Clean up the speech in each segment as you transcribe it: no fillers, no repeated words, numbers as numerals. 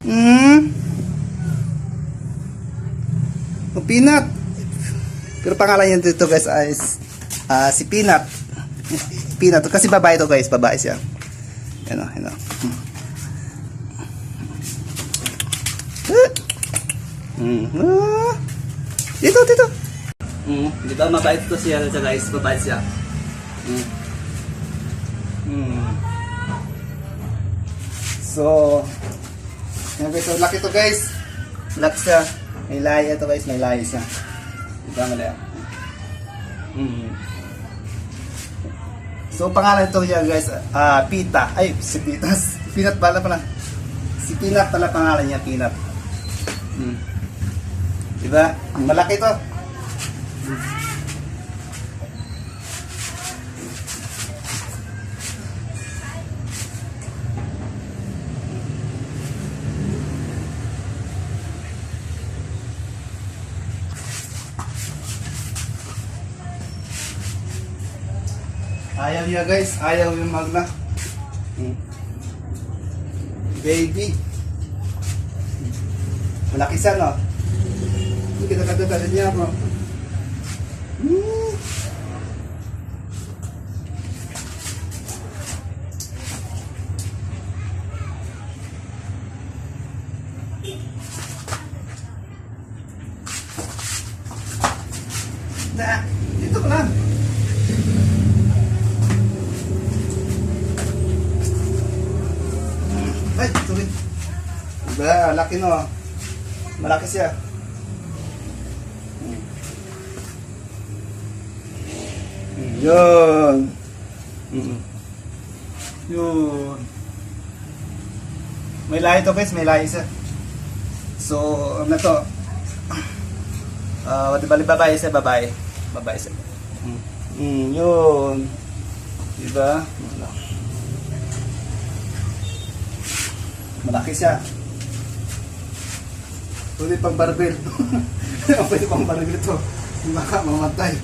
Hmm. O, Peanut. Pero pangalan niya dito guys is si Peanut. Peanut. Kasi babae to guys. Babae siya. Yan o. Yan o. Dito, dito. Di ba mabait to siya guys? Mabait siya. So, yan guys, so laki to guys. Laki siya. May lahi ito guys, may lahi siya. Diba malaya? So, pangalan ito niya guys, Pita. Ay, si Pitas. Peanut pala. Si Peanut pala pangalan niya, Peanut. Diba? Malaki to. Ayaw niya guys, ayaw yung magna. Baby. Malaki siya no? Hindi kita katatalan niya bro. Dito ka lang. Ay, sorry. Diba, laki no. Malaki siya. Yun. Yun. May lahi to guys, may lahi siya. So, ano to? Bali babae siya, babae. Babae siya. Yun. Diba? Malaki siya. Pwede pang barbell. Pwede pang barbell ito. Hindi baka mamatay.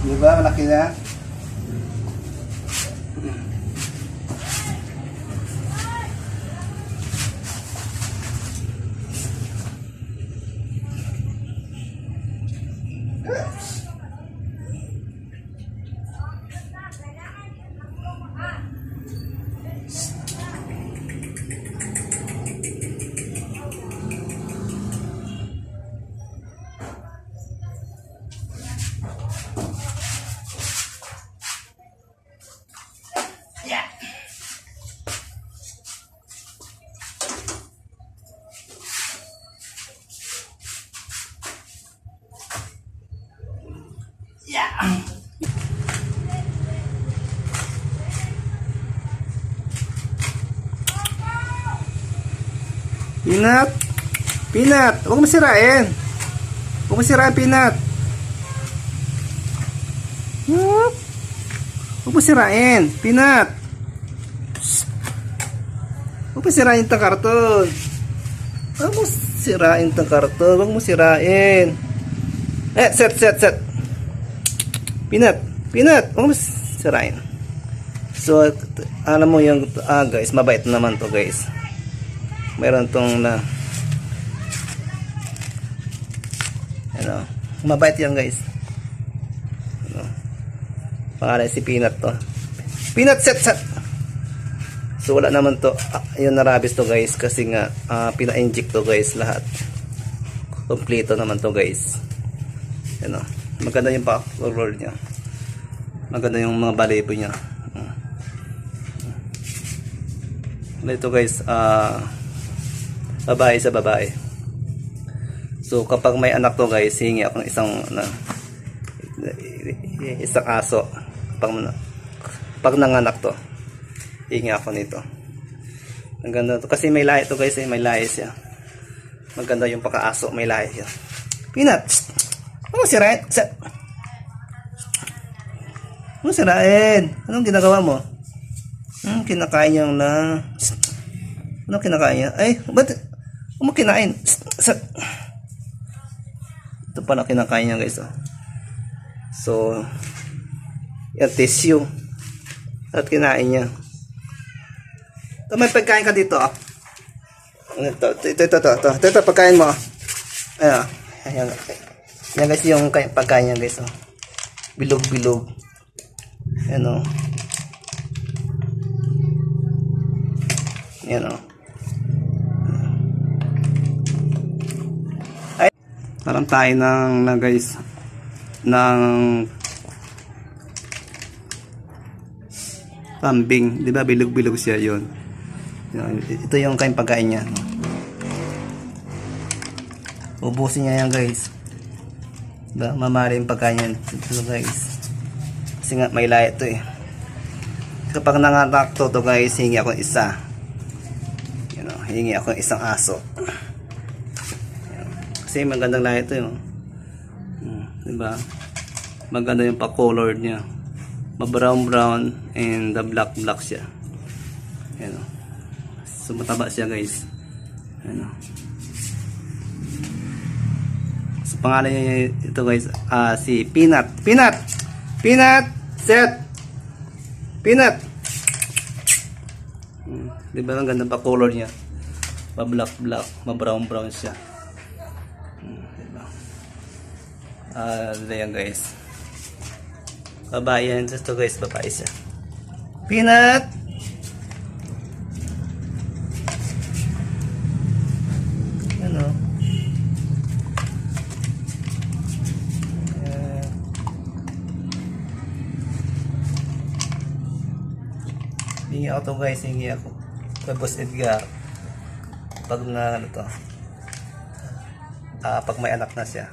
Diba? Malaki na. Peanut. Peanut. Huwag mo sirain. Huwag mo sirain, Peanut. Huwag mo sirain, Peanut. Huwag mo sirain itong karton. Huwag mo sirain itong karton. Huwag mo sirain. Set. Peanut. Peanut. Huwag mo sirain. So, alam mo yung, guys, mabait naman to guys. Meron tong na ano, mabait yan guys. Ano, pangalan si Peanut to. Peanut set. So wala naman to, yun na rabies to guys kasi nga pina-inject to guys lahat. Kompleto naman to guys. Ano, maganda yung pa-roll niya. Maganda yung mga balibo niya. Ito guys, babae sa babae. So kapag may anak to guys, hingi ako ng isang aso. Pag nanganak to, hingi ako nito. Ang ganda to kasi may lahi to guys, may lahi siya. Maganda yung pagkaaso, may lahi siya. Peanut. Ano sirain? Ano sirain? Anong ginagawa mo? Kinakain niya na. Ano kinakain niya? Ay, ba't kinain? Ito pala kinakain niya guys. So, yan tissue. At kinain niya. Ito may pagkain ka dito. Ito, pagkain mo. Ayan. Ayan. Yan guys yung pagkain niya guys. Oh. Bilog-bilog. Ayan o. Ayan o. Ay. Parang tayo na guys. Ng kambing. Diba bilog-bilog siya yun. Ito yung kain pagkain niya. Ubusin niya yan guys. Diba? Mamari yung pagkain niya. Ito guys. Kasi nga may lahat ito eh. Kapag nanganak to guys, hingi ako isa. Hingi ako isang aso. Kasi magandang lahat ito yun. Diba? Maganda yung pa-color niya. Ma-brown and the black siya. Ayan o. So mataba siya guys. Ayan o. So pangalan niya ito guys, si Peanut. Peanut, set. Peanut. Diba ang ganda pa color niya. Pa black, ma-brown siya. Diba? Ayan guys. Babae yan ito guys, babae siya. Peanut. Ano? Hingi ako to guys, hingi ako. Tapos Edgar. Pag na ano to. Pag may anak na siya.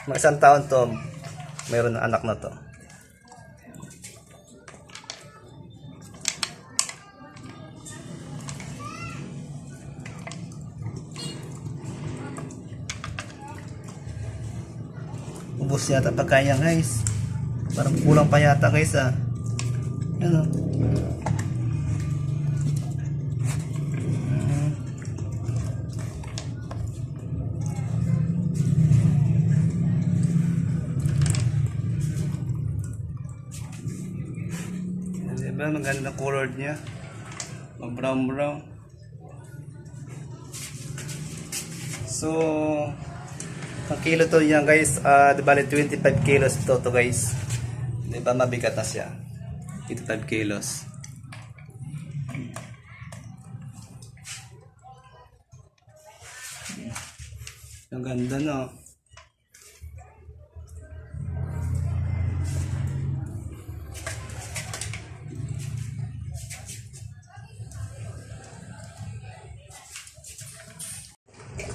Mga isang taon to, mayroon na anak na to. Ubus yata pagkain yan guys. Parang kulang pa yata guys Ano? Diba maganda color niya, brown. So ang kilo to yan guys, diba 25 kilos to guys. Diba mabigat na siya, 25 kilos. Ang ganda no.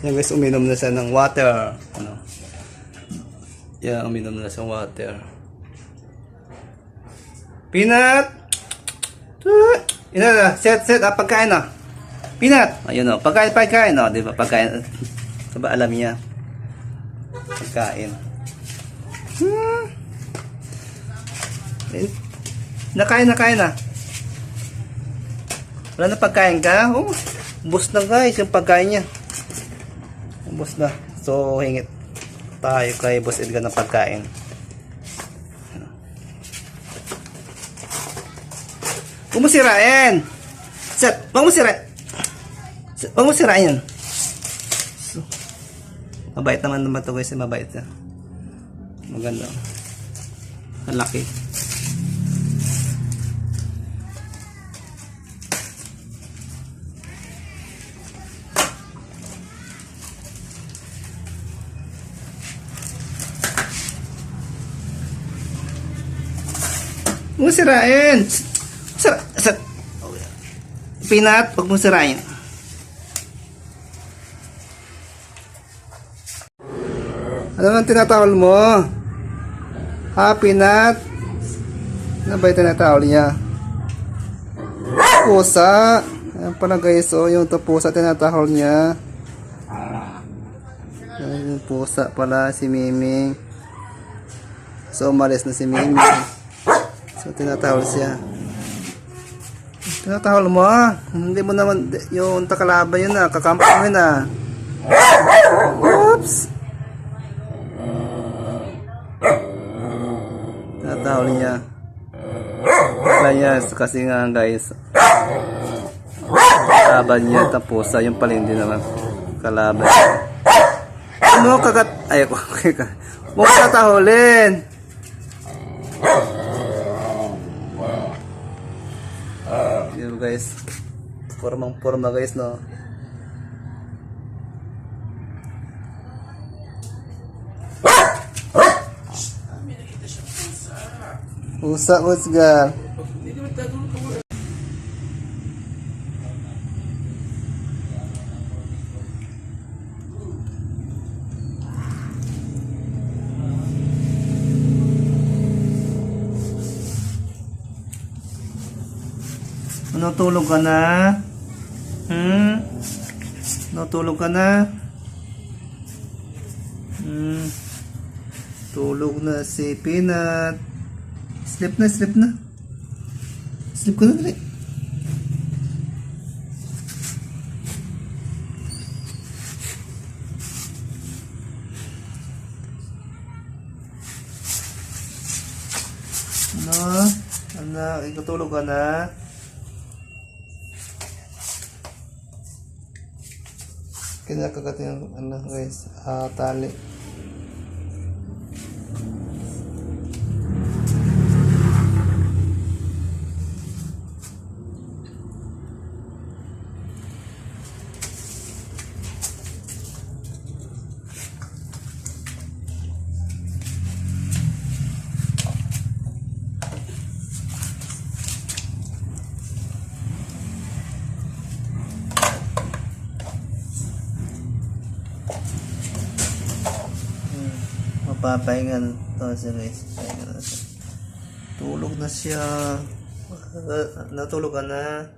Yan guys, uminom na siya ng water. Ano? Yan, uminom na siya ng water. Peanut! Ina na, set, pagkain na. Peanut! Ayun o, pagkain o, di ba? Pagkain. Diba alam niya? Pagkain. Nakain na. Wala na pagkain ka? Oh, bus na guys, yung pagkain niya. Ubos na. So, hingit tayo kay Boss Edgar ng pagkain. Huwag mo sirain! Set! Huwag mo sirain! Huwag mo sirain yan. So, mabait naman ito guys. Mabait siya. Maganda. Ang laki. Huwag mo sirain. Peanut, huwag mo sirain. Ano ang tinatawal mo? Peanut? Ano ba yung tinatawal niya? Pusa. Ayan pala guys, yung pusa tinatawal niya. Ayan yung pusa pala, si Miming. So, umalis na si Miming. So, tinatawal siya. Tinatawal mo Hindi mo naman, yung takalaban yun kakampo mo yun Oops! Tinatawal niya. Kaya, kasi nga guys. kalaban niya, tapusa, yung pala hindi naman kalaban. Ano kagat... Ay, huwag katahulin! Yun guys, formang-forma guys, no? Pusa, Usgar. Natulog ka na? Natulog ka na? Tulog na si Peanut. Sleep na, sleep na. Sleep ka na, dali. Ano? Anak, ikatulog ka na? Kinakagat yung ano guys, tali. Mapapahinga na to siya guys. Pahinga na siya. Tulog na siya. Natulog ka na.